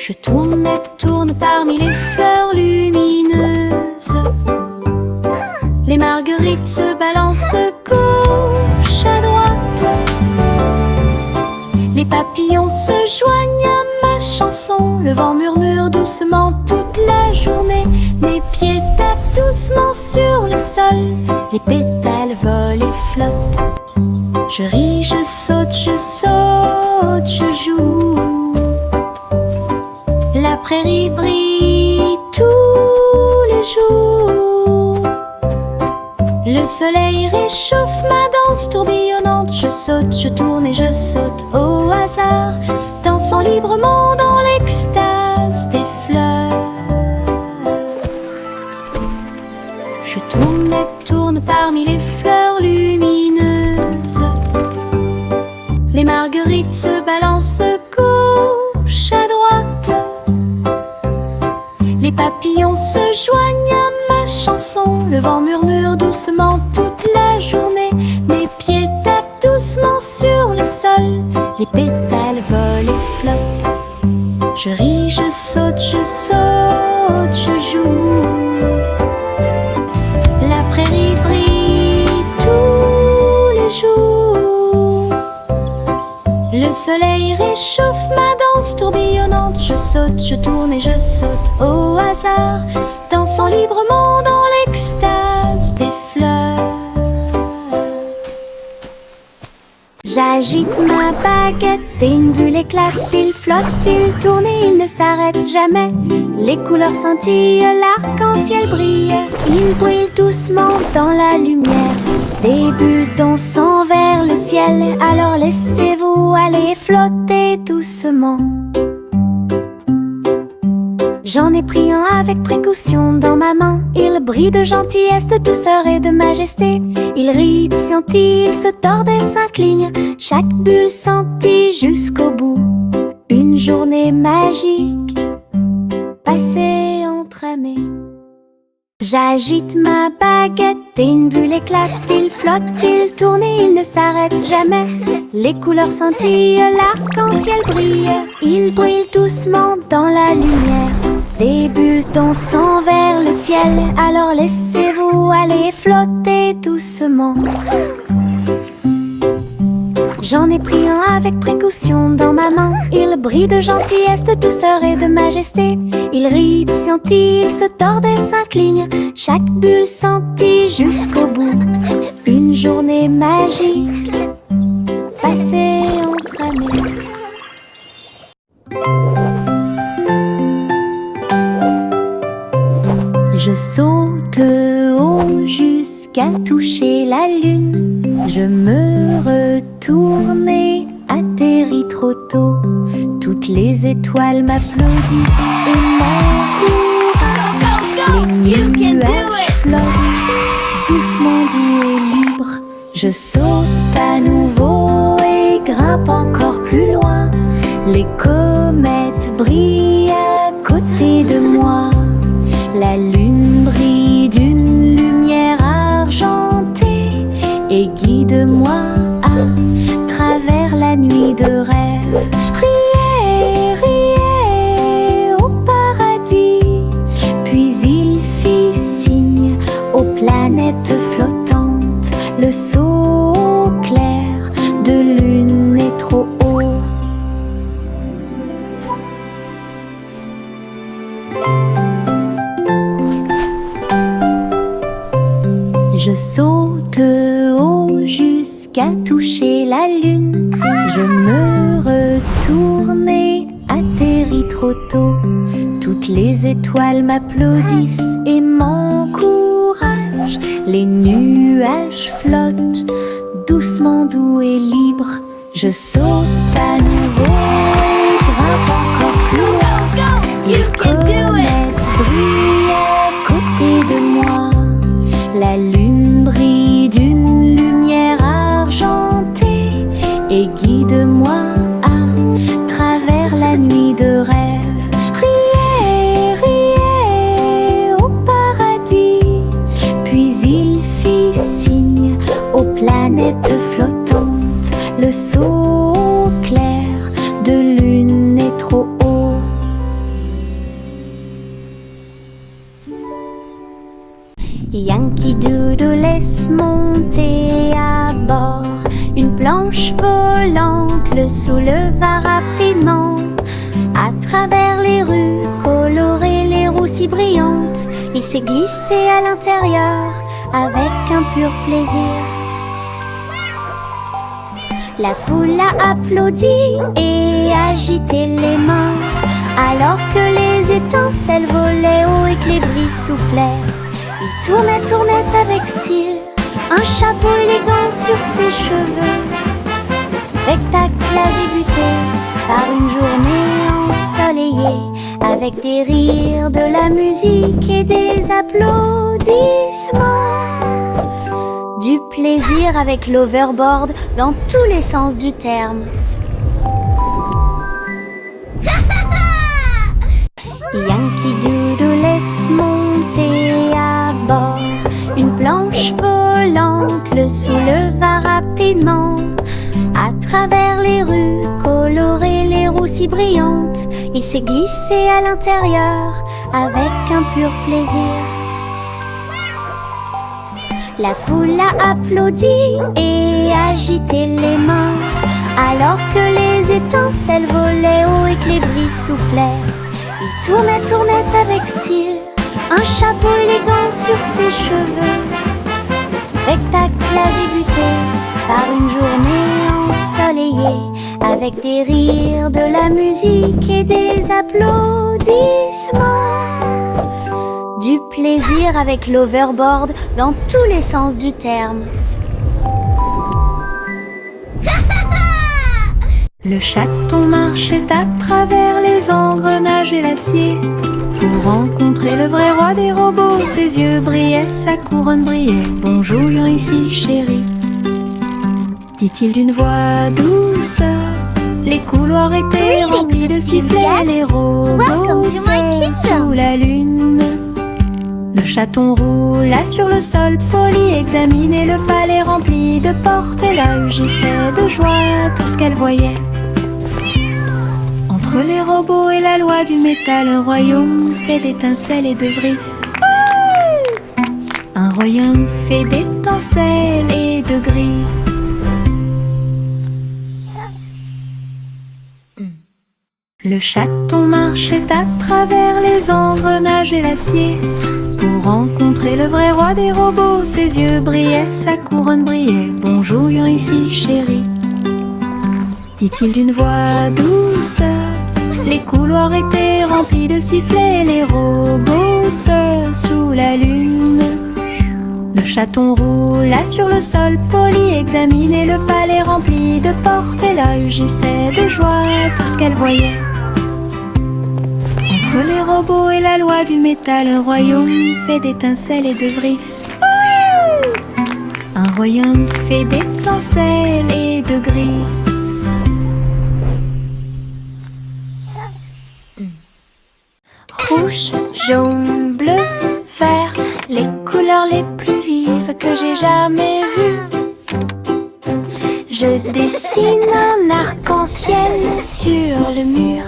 Je tourne et tourne parmi les fleurs lumineuses. Les marguerites se balancent gauche à droite. Les papillons se joignent à ma chanson. Le vent murmure doucement toute la journée. Mes pieds tapent doucement sur le sol. Les pétales volent et flottent. Je ris, je saute, je joue. La prairie brille tous les jours. Le soleil réchauffe ma danse tourbillonnante. Je saute, je tourne et je saute au hasard, dansant librement dans l'extase des fleurs. Je tourne et tourne parmi les fleurs lumineuses. Les marguerites se balancent gauche à droite. Les papillons se joignent à ma chanson. Le vent murmure doucement toute la journée. Mes pieds tapent doucement sur le sol. Les pétales volent et flottent. Je ris, je saute, je joue. La prairie brille tous les jours. Le soleil réchauffe ma danse tourbillonnante. Je saute, je tourne et je saute au hasard, dansant librement dans l'extase des fleurs. J'agite ma baguette et une bulle éclate. Il flotte, il tourne et il ne s'arrête jamais. Les couleurs scintillent, l'arc-en-ciel brille. Il brille doucement dans la lumière. Des bulles dansant vers le ciel. Alors laissez-vous aller flotter doucement. J'en ai pris un avec précaution dans ma main. Il brille de gentillesse, de douceur et de majesté. Il rit, scintille, il se tord et s'incline. Chaque bulle scintille jusqu'au bout. Une journée magique passée entre amis. J'agite ma baguette et une bulle éclate. Il flotte, il tourne et il ne s'arrête jamais. Les couleurs scintillent, l'arc-en-ciel brille. Il brille doucement dans la lumière. Des bulles dansant vers le ciel. Alors laissez-vous aller flotter doucement. J'en ai pris un avec précaution dans ma main. Il brille de gentillesse, de douceur et de majesté. Il rit, scintille, il se tord et s'incline. Chaque bulle scintille jusqu'au bout. Une journée magique passée entre amis. Je saute haut jusqu'à toucher la lune. Je me retourne et atterris trop tôt. Toutes les étoiles m'applaudissent et m'encouragent. Les nuages flottent doucement, doux et libres. Je saute à nouveau et grimpe encore plus loin. Les comètes brillent à côté de moi. La lune brille d'une lumière argentée et guide-moi à travers la nuit de rêve. Riez, riez au paradis. Puis il fit signe aux planètes flottantes. Le saut clair de lune est trop haut. Je saute haut jusqu'à toucher la lune. Je me retourne et atterris trop tôt. Toutes les étoiles m'applaudissent et m'encouragent. Les nuages flottent doucement, doux et libres. Je saute à nouveau et grimpe encore plus loin. Les comètes brillent à côté de moi. La lune brille d'une lumière argentée et guide-moi à travers la nuit de rêve. Riez, riez au paradis. Puis il fit signe aux planètes flottantes. Le saut clair de Yankee Doodle laisse monter à bord une planche volante, le souleva rapidement. À travers les rues colorées, les roues si brillantes, il s'est glissé à l'intérieur avec un pur plaisir. La foule a applaudi et agité les mains, alors que les étincelles volaient haut et que les brises soufflaient. Il tournait avec style, un chapeau élégant sur ses cheveux. Le spectacle a débuté par une journée ensoleillée, avec des rires, de la musique et des applaudissements. Du plaisir avec l'overboard dans tous les sens du terme. Yankee Doodle laisse monter à bord une planche volante, le souleva rapidement. À travers les rues colorées, les roues si brillantes, il s'est glissé à l'intérieur avec un pur plaisir. La foule a applaudi et agité les mains, alors que les étincelles volaient haut et que les brises soufflaient. Il tournait avec style, un chapeau élégant sur ses cheveux. Le spectacle a débuté par une journée ensoleillée, avec des rires, de la musique et des applaudissements. Du plaisir avec l'overboard dans tous les sens du terme. Le chaton marchait à travers les engrenages et l'acier pour rencontrer le vrai roi des robots. Ses yeux brillaient, sa couronne brillait. Bonjour ici chérie, dit-il d'une voix douce. Les couloirs étaient remplis de sifflets, les robots sous la lune. Le chaton roula sur le sol poli, examinait le palais rempli de portes. Elle agissait de joie tout ce qu'elle voyait. Entre les robots et la loi du métal, un royaume fait d'étincelles et de bris. Un royaume fait d'étincelles et de gris. Le chaton marchait à travers les engrenages et l'acier pour rencontrer le vrai roi des robots. Ses yeux brillaient, sa couronne brillait. Bonjour ici chérie, dit-il d'une voix douce. Les couloirs étaient remplis de sifflets, les robots sous la lune. Le chaton roula sur le sol poli, examinait le palais rempli de portes. Elle agissait de joie tout ce qu'elle voyait. Entre les robots et la loi du métal, un royaume fait d'étincelles et de bris. Un royaume fait d'étincelles et de gris. Rouge, jaune, bleu, vert, les couleurs les plus vives que j'ai jamais vues. Je dessine un arc-en-ciel sur le mur.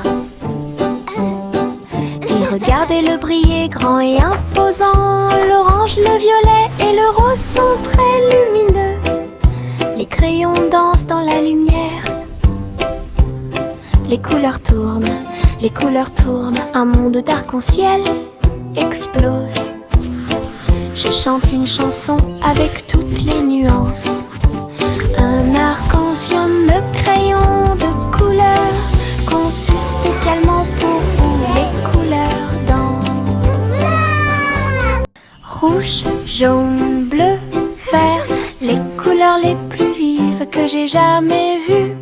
Et regardez-le briller grand et imposant. L'orange, le violet et le rose sont très lumineux. Les crayons dansent dans la lumière. Les couleurs tournent, un monde d'arc-en-ciel explose. Je chante une chanson avec toutes les nuances. Un arc-en-ciel de crayons de couleur, conçu spécialement pour vous. Les couleurs dansent. Rouge, jaune, bleu, vert, les couleurs les plus vives que j'ai jamais vues.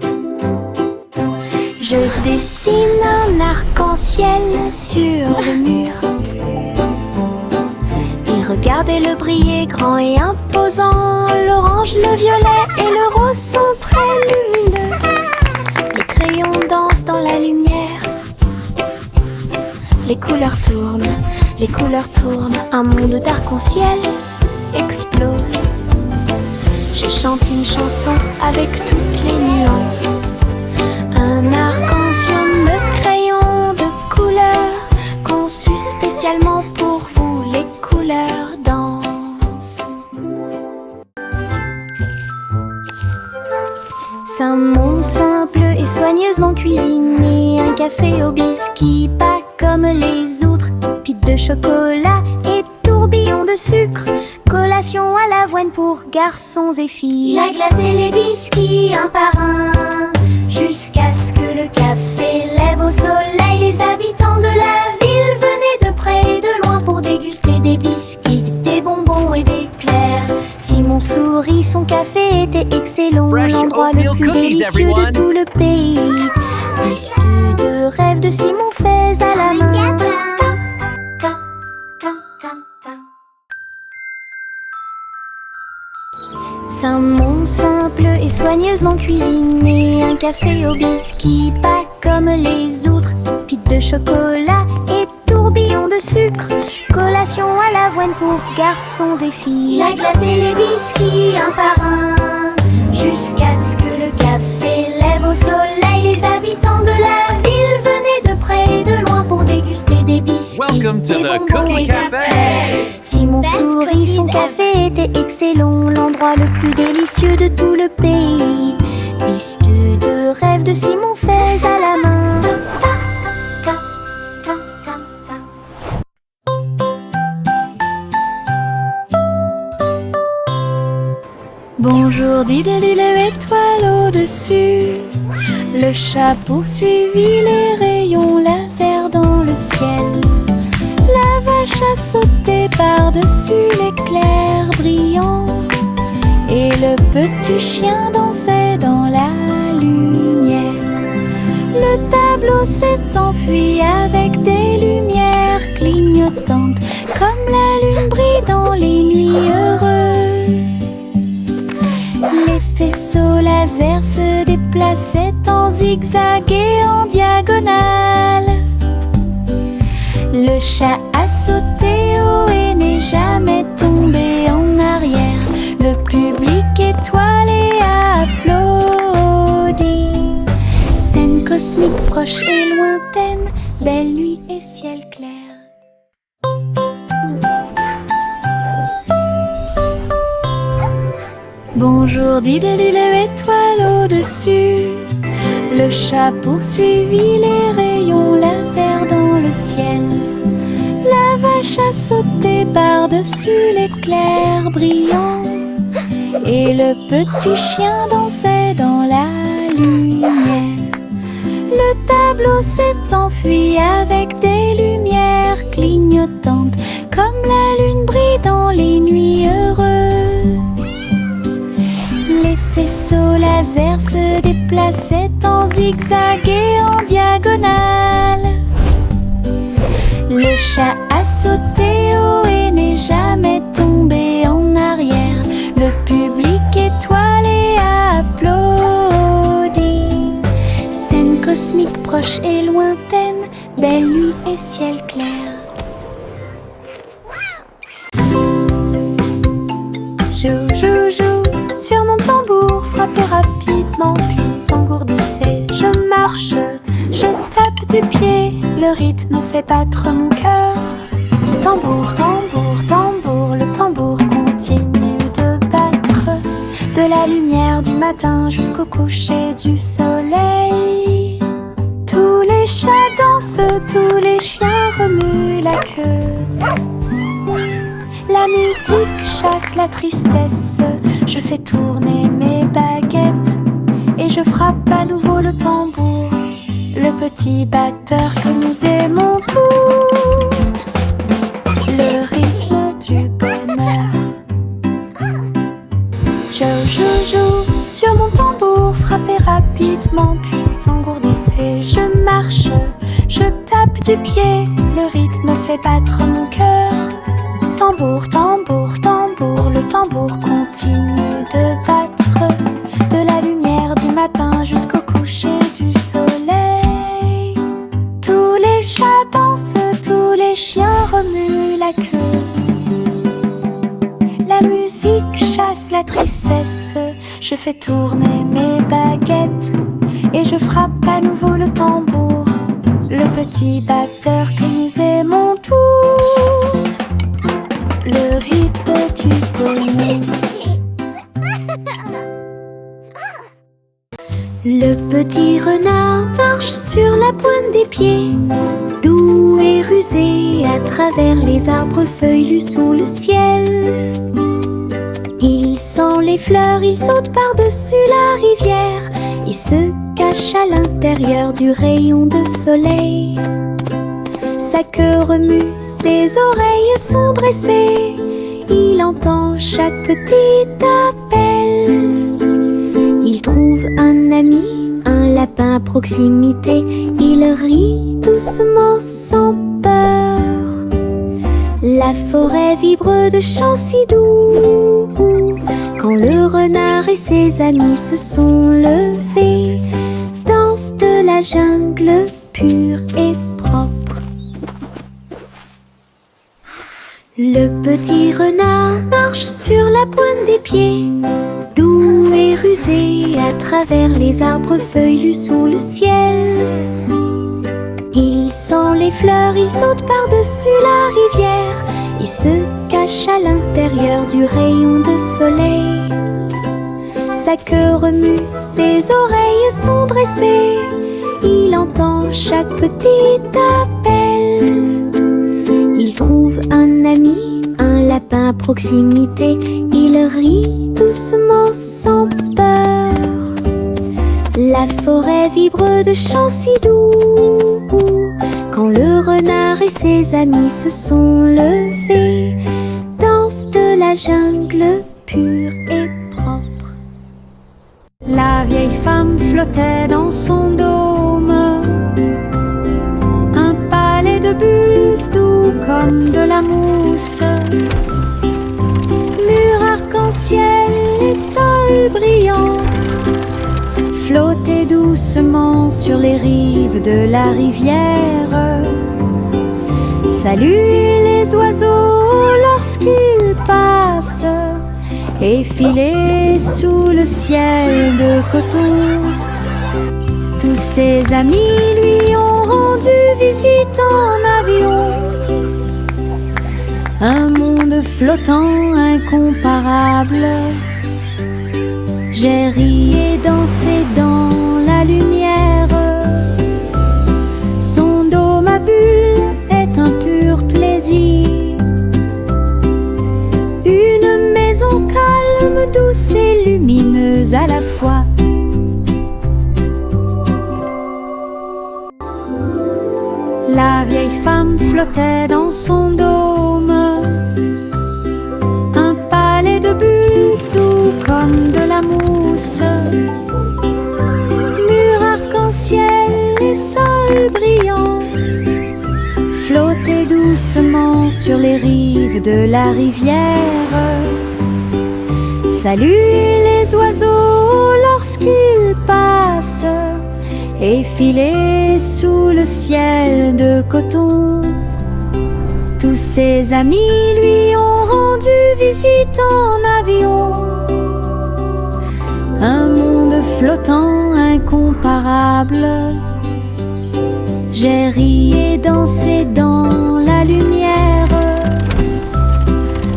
Je dessine un arc-en-ciel sur le mur. Et regardez-le briller grand et imposant. L'orange, le violet et le rose sont très lumineux. Les crayons dansent dans la lumière. Les couleurs tournent, un monde d'arc-en-ciel explose. Je chante une chanson avec toutes les nuances. Un arc-en-ciel de crayons de couleur, conçu spécialement pour vous. Les couleurs dansent. comme les outres, pites de chocolat et tourbillons de sucre, collation à l'avoine pour garçons et filles. Il a glacé les biscuits un par un, jusqu'à ce que le café lève au soleil. Les habitants de la ville venaient de près et de loin pour déguster des biscuits, des bonbons et des éclairs. Simon sourit, son café était excellent, l'endroit le plus délicieux de tout le pays. Biscuits de rêve de Simon faits à la main. Simon simple et soigneusement cuisiné, un café au biscuit pas comme les autres, pites de chocolat et tourbillons de sucre, collation à l'avoine pour garçons et filles. Il a glacé les biscuits un par un, jusqu'à ce que le café lève au soleil. Les habitants de la ville venaient de près et de loin pour déguster des biscuits, Welcome to des the bonbons Cookie et des Cafe. fleurs. Simon sourit, son café était excellent, l'endroit le plus délicieux de tout le pays. Biscuits de rêve de Simon faits à la main. Bonjour, diddle étoile au-dessus. Le chat poursuivit les rayons laser dans le ciel. La vache a sauté par-dessus l'éclair brillant, et le petit chien dansait dans la lumière. Le tableau s'est enfui avec des lumières clignotantes, comme la lune brille dans les nuits heureuses. Les faisceaux laser se déplaçaient en zigzag et en diagonale. Le chat a sauté haut et n'est jamais tombé en arrière. Le public étoilé a applaudi. Scène cosmique proche et lointaine, belle nuit et ciel clair. Bonjour, diddle étoile au-dessus. Le chat poursuivit les rayons laser dans le ciel. La vache a sauté par-dessus l'éclair brillant, et le petit chien dansait dans la lumière. Le tableau s'est enfui avec des lumières clignotantes, comme la lune brille dans les nuits heureuses. Les faisceaux laser se déplaçaient en zigzag et en diagonale. Le chat a sauté haut et n'est jamais tombé en arrière. Le public étoilé a applaudi. Scène cosmique proche et lointaine, belle nuit et ciel clair. Jou, jou, jou, sur mon tambour, frappez rapidement, puis engourdissez. Je marche, je tape du pied, le rythme fait battre mon cœur. Tambour, tambour, tambour, le tambour continue de battre. De la lumière du matin jusqu'au coucher du soleil. Tous les chats dansent, tous les chiens remuent la queue. La musique chasse la tristesse, je fais tourner mes baguettes et je frappe à nouveau le tambour, le petit batteur que nous aimons tous, le rythme du bonheur. Jou, jou, jou, sur mon tambour, frappez rapidement puis engourdissez. Je marche, je tape du pied, le rythme fait battre mon cœur. Tambour, tambour, tambour, le tambour continue de battre. De la lumière du matin jusqu'au coucher du soleil. Tous les chats dansent, tous les chiens remuent la queue. La musique chasse la tristesse, je fais tourner mes baguettes et je frappe à nouveau le tambour, le petit batteur que nous aimons tous. Le rythme du bonheur. Le petit renard marche sur la pointe des pieds, doux à travers les arbres feuillus sous le ciel. Il sent les fleurs, il saute par-dessus la rivière. Il se cache à l'intérieur du rayon de soleil. Sa queue remue, ses oreilles sont dressées. Il entend chaque petit appel. Il trouve un ami, un lapin à proximité. Il rit doucement sans peur. La forêt vibre de chants si doux. Quand le renard et ses amis se sont levés, danse de la jungle pure et propre. Le petit renard marche sur la pointe des pieds, doux et rusé à travers les arbres feuillus sous le ciel. Il sent les fleurs, il saute par-dessus la rivière. Il se cache à l'intérieur du rayon de soleil. Sa queue remue, ses oreilles sont dressées. Il entend chaque petit appel. Il trouve un ami, un lapin à proximité. Il rit doucement sans peur. La forêt vibre de chants si doux. Quand le renard et ses amis se sont levés, danse de la jungle pure et propre. La vieille femme flottait dans son dôme, un palais de bulles doux comme de la mousse, mur arc-en-ciel et sol brillant, flottait doucement sur les rives de la rivière. Salut les oiseaux lorsqu'ils passent, effilés sous le ciel de coton. Tous ses amis lui ont rendu visite en avion. Un monde flottant incomparable. J'ai ri et dansé dans la lumière. Son dôme à bulles est un pur plaisir. Une maison calme, douce et lumineuse à la fois. La vieille femme flottait dans son dôme, un palais de bulles doux comme de la mousse, mur arc-en-ciel et sol brillant, flottait doucement sur les rives de la rivière. Salut les oiseaux lorsqu'ils passent, effilés sous le ciel de coton. Tous ses amis lui ont rendu visite en avion. Un monde flottant incomparable. J'ai ri et dansé dans la lumière.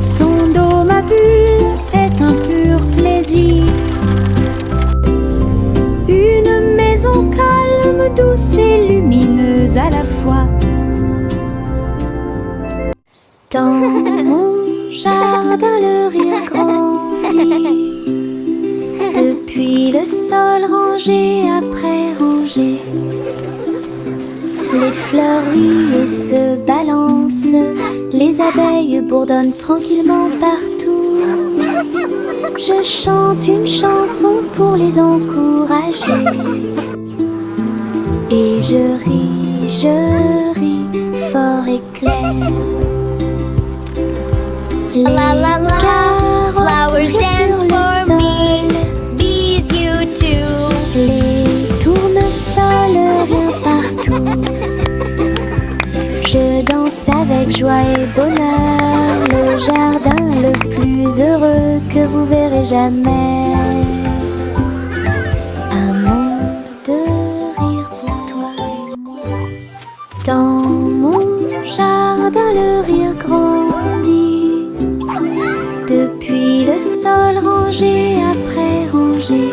Son dôme à bulles est un pur plaisir. Une maison calme, douce et lumineuse à la fois. Dans mon jardin, le rire grandit. Depuis le sol rangé après rangé, les fleurs rient et se balancent. Les abeilles bourdonnent tranquillement partout. Je chante une chanson pour les encourager. Et je ris fort et clair. Les carottes Flowers dance sur le for sol, me, bees you too. les tournesols rien partout. Je danse avec joie et bonheur, le jardin le plus heureux que vous verrez jamais. Un monde de rire pour toi et moi. Dans mon jardin, le rire grandit. Depuis le sol rangé après rangé,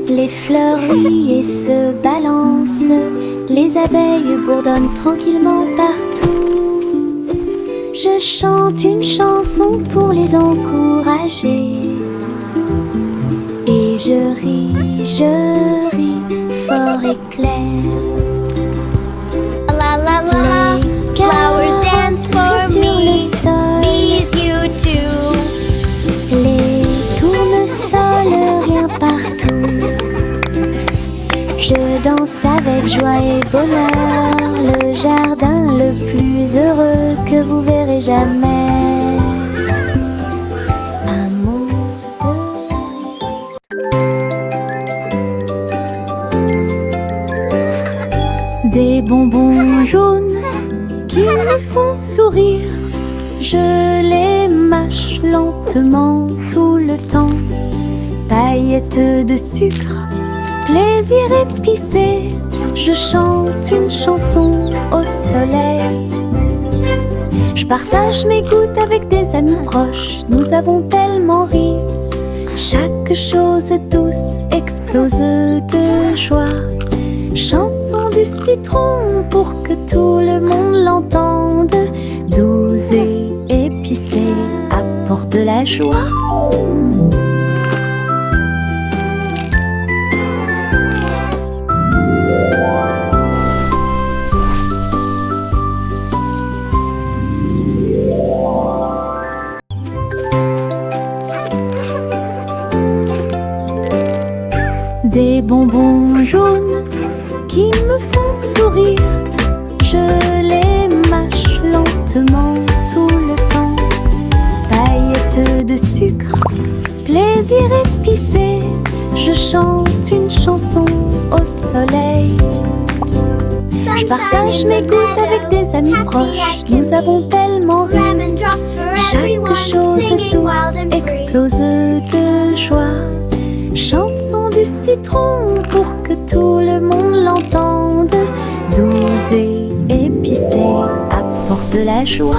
les fleurs rient et se balancent. Les abeilles bourdonnent tranquillement partout. Je chante une chanson pour les encourager. Et je ris fort et clair. La la la, Les flowers dance for sur le me. sol. Bees you too. Les tournesols, rien partout. Je danse avec joie et bonheur. Le jardin le plus heureux que vous verrez jamais. Un monde de des bonbons jaunes qui me font sourire. Je les mâche lentement tout le temps. Paillettes de sucre, plaisir épicé. Je chante une chanson au soleil. Je partage mes gouttes avec des amis proches. Nous avons tellement ri. Chaque chose douce explose de joie. Chanson du citron pour que tout le monde l'entende. Douce et épicée, apporte de la joie. Des bonbons jaunes qui me font sourire. Je les mâche lentement tout le temps. Paillettes de sucre, plaisir épicé. Je chante une chanson au soleil. Je partage mes gouttes avec des amis proches. Nous avons tellement ri. Lemon drops for Chaque everyone. chose Singing wild douce and free. explose de joie. Chanson du citron pour que tout le monde l'entende. Douce et épicée, apporte de la joie.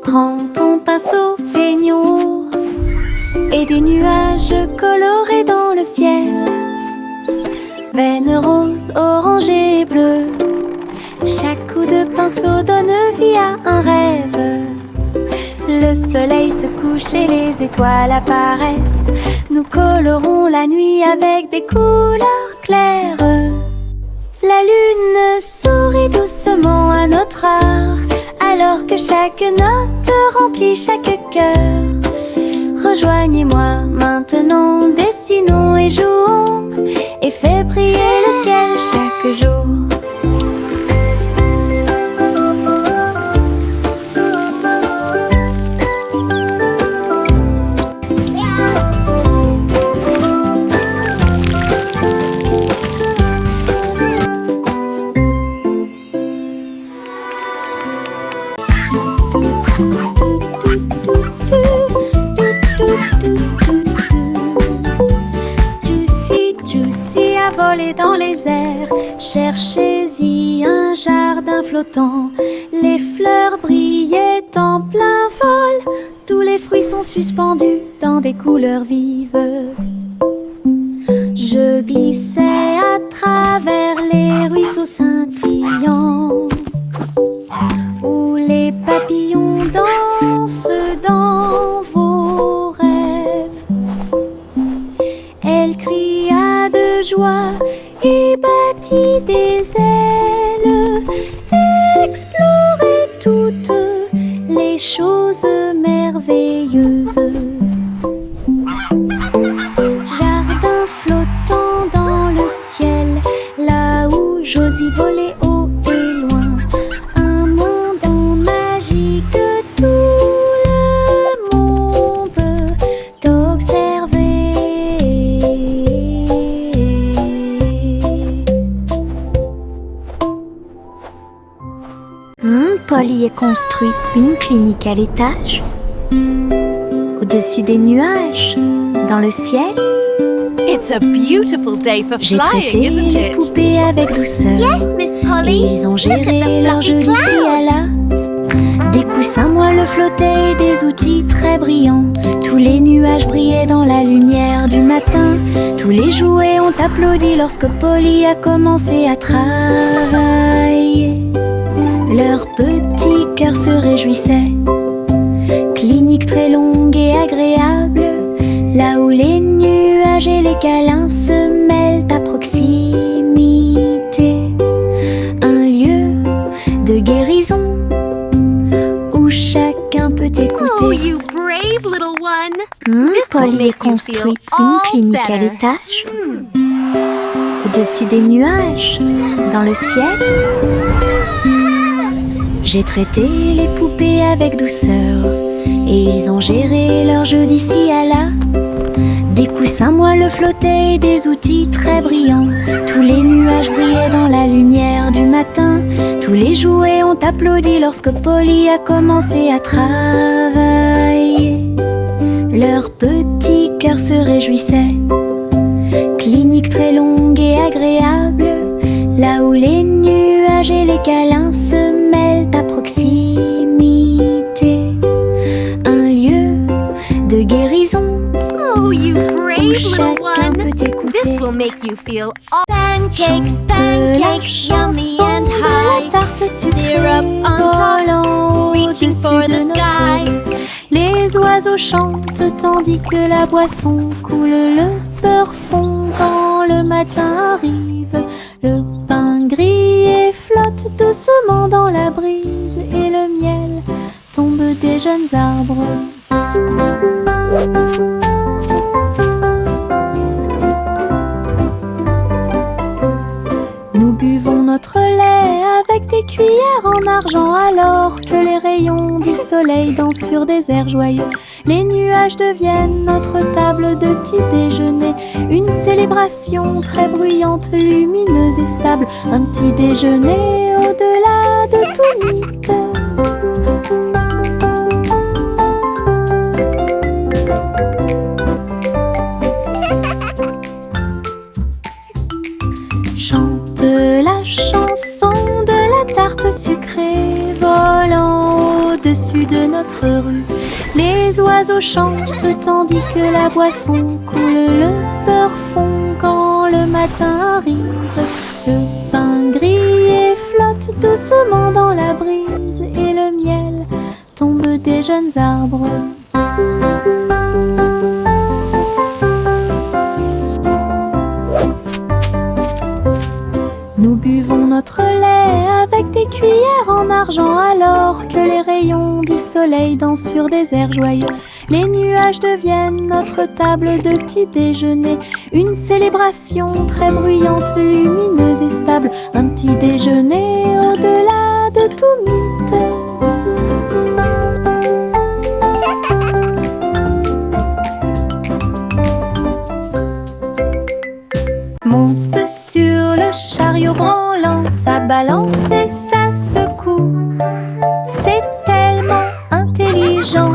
Prends ton pinceau, peignons et des nuages colorés dans le ciel. Veines roses, orangées et bleues. Chaque coup de pinceau donne vie à un rêve. Le soleil se couche et les étoiles apparaissent. Nous colorons la nuit avec des couleurs claires. La lune sourit doucement à notre art, alors que chaque note remplit chaque cœur. Rejoignez-moi maintenant, dessinons et jouons, et fais briller le ciel chaque jour. Juicy, juicy a volé dans les airs. Cherchez-y un jardin flottant. Les fleurs brillaient en plein vol. Tous les fruits sont suspendus dans des couleurs vives. Je glissais à travers les ruisseaux scintillants, où les papillons dansent dans vos rêves. Elle cria de joie et battit des ailes, explorait toutes les choses merveilleuses. Jardin flottant dans le ciel, là où j'ose y voler haut et loin. Un monde magique, tout le monde t'observer. Polly a construit une clinique à l'étage, au-dessus des nuages. dans le ciel. It's a beautiful day for J'ai flying, traité isn't les it? poupées avec douceur. Yes, Miss Et Polly. ils ont Look at géré the leur jeu fluffy d'ici à clouds. là. Des coussins moelleux flottaient et des outils très brillants. Tous les nuages brillaient dans la lumière du matin. Tous les jouets ont applaudi lorsque Polly a commencé à travailler. Leur petit cœur se réjouissait. Clinique très longue et agréable, là où les nuages et les câlins se mêlent à proximité. Un lieu de guérison où chacun peut Oh, écouter. you brave little one. Polly a construit une clinique à l'étage, au-dessus des nuages, dans le ciel. J'ai traité les poupées avec douceur et ils ont géré leur jeu d'ici à là. Des coussins moelleux flottaient et des outils très brillants. Tous les nuages brillaient dans la lumière du matin. Tous les jouets ont applaudi lorsque Polly a commencé à travailler. Leur petit cœur se réjouissait. Clinique très longue et agréable, là où les nuages et les câlins se mêlent à proximité. Un lieu de guérison Oh, you brave où little chacun one. peut This écouter. will make you feel all Pancakes, La pancakes, yummy chanson and de la high. tarte sucrée Syrup on top, volant reaching au-dessus for de the notre sky. rue. Les oiseaux chantent tandis que la boisson coule. Le beurre fond quand le matin arrive. Le pain grillé flotte doucement dans la brise et le miel tombe des jeunes arbres. Nous buvons notre lait avec des cuillères en argent alors que les rayons du soleil dansent sur des airs joyeux. Les nuages deviennent notre table de petit déjeuner, une célébration très bruyante, lumineuse et stable, un petit déjeuner au-delà de tout mythe. Chante la chanson de la tarte sucrée volant au-dessus de notre rue. Les oiseaux chantent tandis que la boisson coule. Le beurre fond quand le matin arrive. Le pain grillé flotte doucement dans la brise et le miel tombe des jeunes arbres. Nous buvons notre lait avec des cuillères en argent alors que les rayons du soleil dansent sur des airs joyeux. Les nuages deviennent notre table de petit déjeuner, une célébration très bruyante, lumineuse et stable, un petit déjeuner au-delà de tout mythe. Monte sur le chariot branlant, ça balance et ça secoue. C'est tellement intelligent.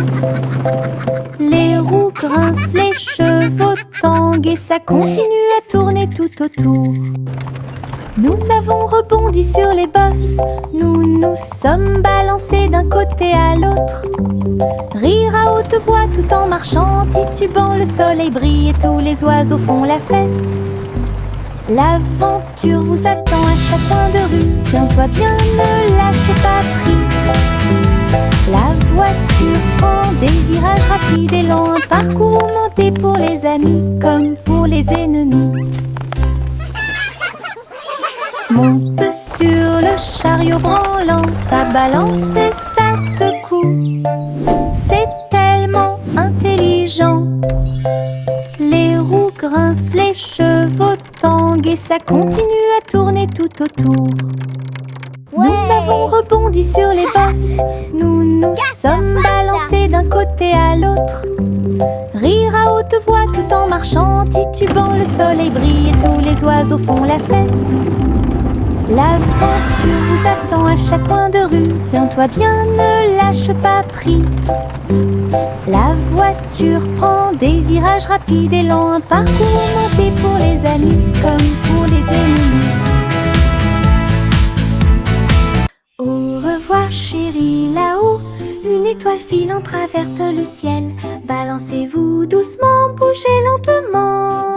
Les roues grincent, les chevaux tanguent et ça continue à tourner tout autour. Nous avons rebondi sur les bosses, nous nous sommes balancés d'un côté à l'autre. Rire à haute voix tout en marchant, titubant, le soleil brille et tous les oiseaux font la fête. L'aventure vous attend à chaque coin de rue. Tiens-toi bien, ne lâchez pas prise. La voiture prend des virages rapides et longs, un parcours monté pour les amis comme pour les ennemis. Monte sur le chariot branlant, ça balance et ça secoue. C'est tellement intelligent. Les roues grincent, les chevaux tanguent et ça continue à tourner tout autour. Nous avons rebondi sur les bosses, nous nous sommes balancés d'un côté à l'autre. Rire à haute voix tout en marchant, titubant, le soleil brille et tous les oiseaux font la fête. L'aventure vous attend à chaque coin de rue. Tiens-toi bien, ne lâche pas prise. La voiture prend des virages rapides et lents. Un parcours monté pour les amis comme pour les ennemis. Au revoir chérie, là-haut une étoile filante traverse le ciel. Balancez-vous doucement, bougez lentement.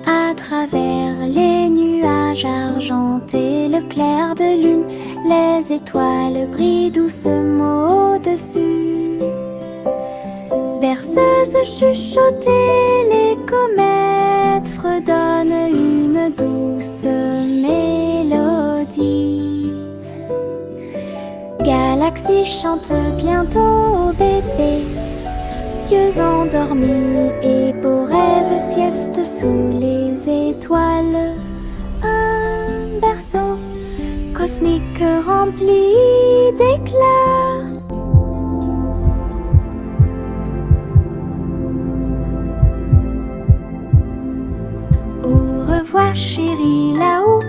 À travers les nuages argentés, le clair de lune, les étoiles brillent doucement au-dessus. Berceuse chuchotée, les comètes fredonnent une douce mélodie. Galaxie chante bientôt au bébé. Yeux endormis et beaux rêves, sieste sous les étoiles. Un berceau cosmique rempli d'éclats. Au revoir chérie, là-haut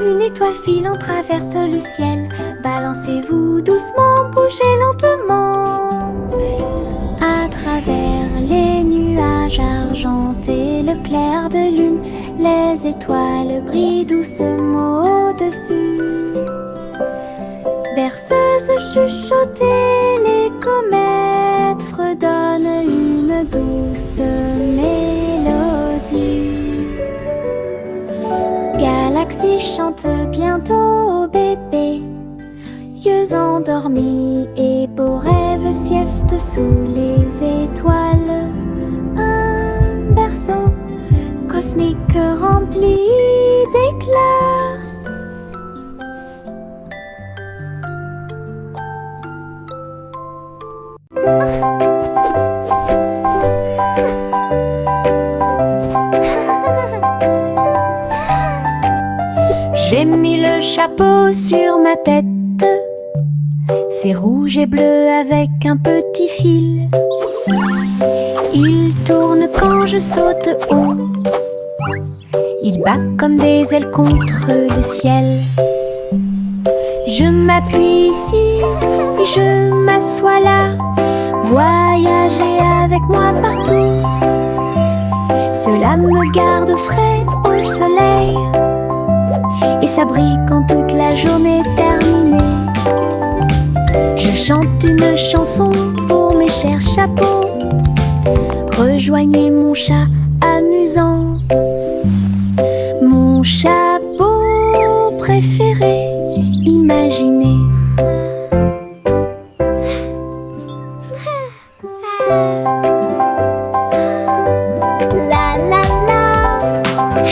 une étoile filante traverse le ciel. Balancez-vous doucement, bougez lentement. À travers les nuages argentés, le clair de lune, les étoiles brillent doucement au-dessus. Berceuse chuchotée, les comètes fredonnent une douce mélodie. Galaxie chante bientôt au bébé. Yeux endormis et beaux rêves, sieste sous les étoiles. Un berceau cosmique rempli d'éclats. J'ai mis le chapeau sur ma tête. C'est rouge et bleu avec un petit fil. Il tourne quand je saute haut. Il bat comme des ailes contre le ciel. Je m'appuie ici et je m'assois là. Voyager avec moi partout. Cela me garde frais au soleil. Et ça brille quand toute la journée est terminée. Je chante une chanson pour mes chers chapeaux. Rejoignez mon chat amusant. Mon chapeau préféré, imaginez. La la la,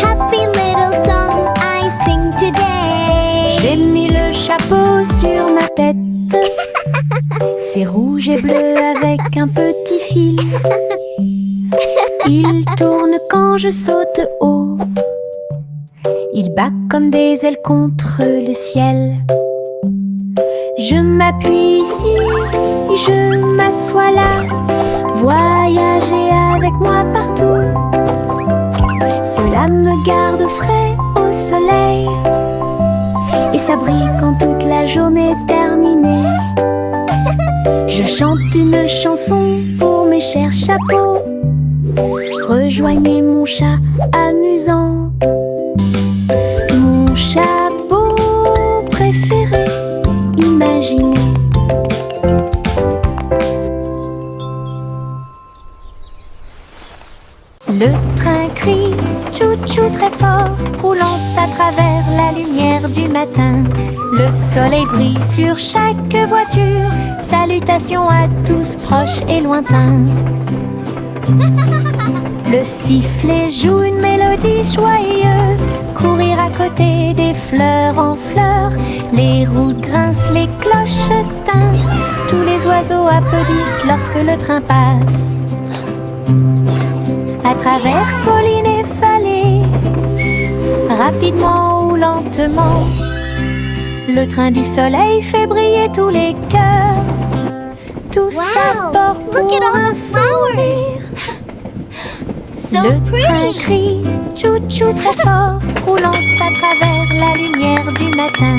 happy little song I sing today. J'ai mis le chapeau sur ma tête. C'est rouge et bleu avec un petit fil. Il tourne quand je saute haut. Il bat comme des ailes contre le ciel. Je m'appuie ici et je m'assois là. Voyager avec moi partout. Cela me garde frais au soleil. Et ça brille quand toute la journée est terminée. Je chante une chanson pour mes chers chapeaux. Rejoignez mon chat amusant. Mon chapeau préféré, imaginez. Le train crie tchou-tchou très fort, roulant à travers la lumière du matin. Le soleil brille sur chaque voiture. Salutations à tous proches et lointains. Le sifflet joue une mélodie joyeuse. Courir à côté des fleurs en fleurs. Les roues grincent, les cloches tintent. Tous les oiseaux applaudissent lorsque le train passe. À travers collines et vallées, rapidement ou lentement, le train du soleil fait briller tous les cœurs. Tous à bord pour un sourire. Le train crie tchou-tchou très fort, roulant à travers la lumière du matin.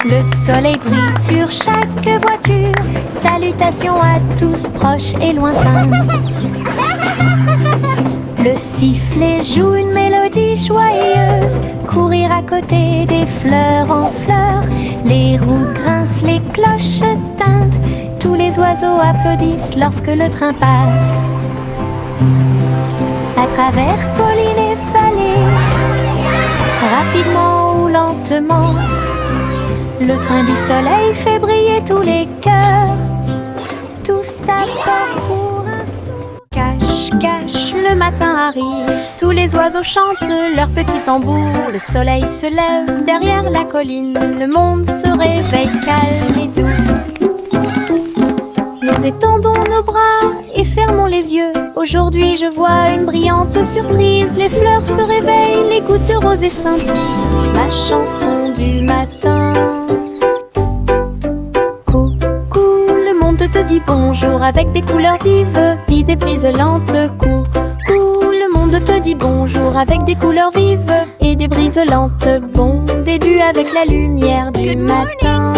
Le soleil brille sur chaque voiture. Salutations à tous proches et lointains. Le sifflet joue une mélodie joyeuse. Courir à côté des fleurs en fleurs. Les roues grincent, les cloches tintent. Tous les oiseaux applaudissent lorsque le train passe. À travers collines et vallées, rapidement ou lentement, le train du soleil fait briller tous les cœurs. Tout ça part pour un saut. Cache, cache, le matin arrive. Tous les oiseaux chantent leur petit tambour. Le soleil se lève derrière la colline. Le monde se réveille calme et doux. Nous étendons nos bras et fermons les yeux. Aujourd'hui je vois une brillante surprise. Les fleurs se réveillent, les gouttes de rosée scintillent. Ma chanson du matin. Coucou, le monde te dit bonjour avec des couleurs vives, puis des brises lentes. Coucou, le monde te dit bonjour avec des couleurs vives et des brises lentes. Bon début avec la lumière du matin.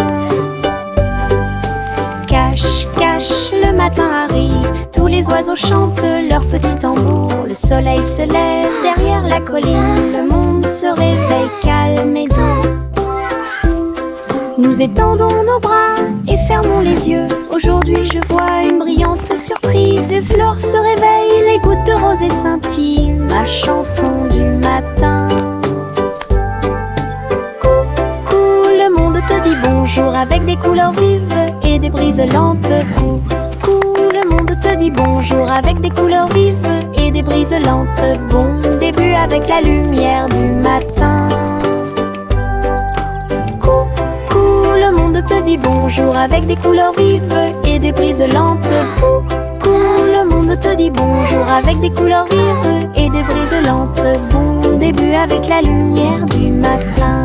Cache, cache, le matin arrive. Tous les oiseaux chantent leur petit tambour. Le soleil se lève derrière la colline. Le monde se réveille calme et doux. Nous étendons nos bras et fermons les yeux. Aujourd'hui je vois une brillante surprise. Les fleurs se réveillent, les gouttes de rosée scintillent. Ma chanson du matin. Coucou, le monde te dit bonjour avec des couleurs vives et des brises lentes. Coucou, le monde te dit bonjour avec des couleurs vives et des brises lentes. Bon début avec la lumière du matin. Coucou, le monde te dit bonjour avec des couleurs vives et des brises lentes. Coucou, le monde te dit bonjour avec des couleurs vives et des brises lentes. Bon début avec la lumière du matin.